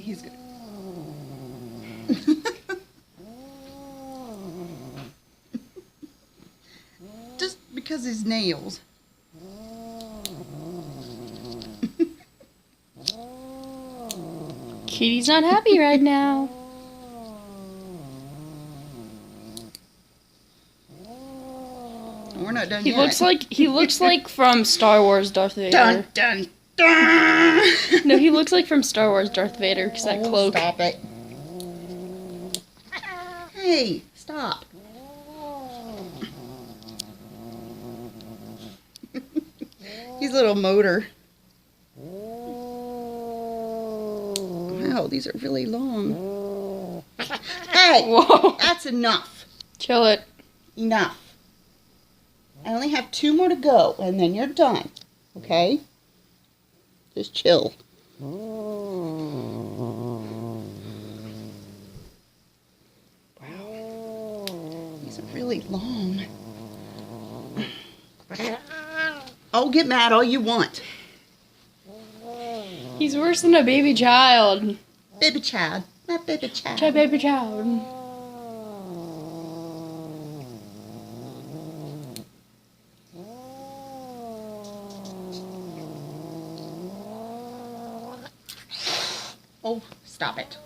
He's good. Just because his nails. Kitty's not happy right now. We're not done He yet. looks like from Star Wars Darth Vader. Dun dun dun. No, he looks like from Star Wars Darth Vader because that cloak. Stop it. Hey, stop. He's a little motor. Wow, these are really long. Hey, Whoa. that's enough. Chill it. Enough. I only have 2 more to go, and then you're done. Okay? Just chill. Wow. These are really long. Oh, get mad all you want. He's worse than a baby child. Baby child. Not baby child. Baby child. Oh, stop it.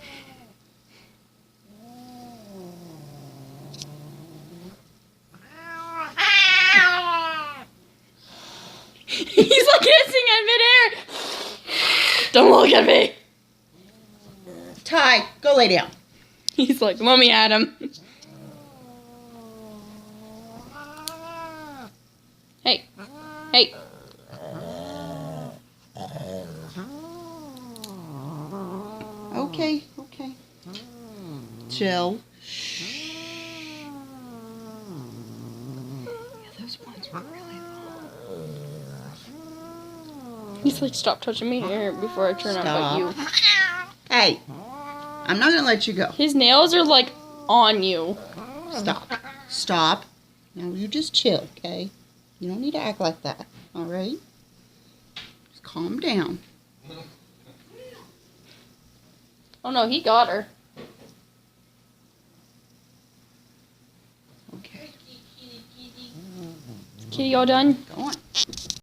He's like hissing in midair. Don't look at me. Ty, go lay down. He's like, let me at him. Hey. Hey. Okay, okay. Chill. Yeah, those ones were really long. He's like, stop touching me here before I turn out like you. Hey, I'm not gonna let you go. His nails are like on you. Stop. Stop. Now you just chill, okay? You don't need to act like that, all right? Just calm down. Oh no, he got her. Okay. Kitty, all done? Go on.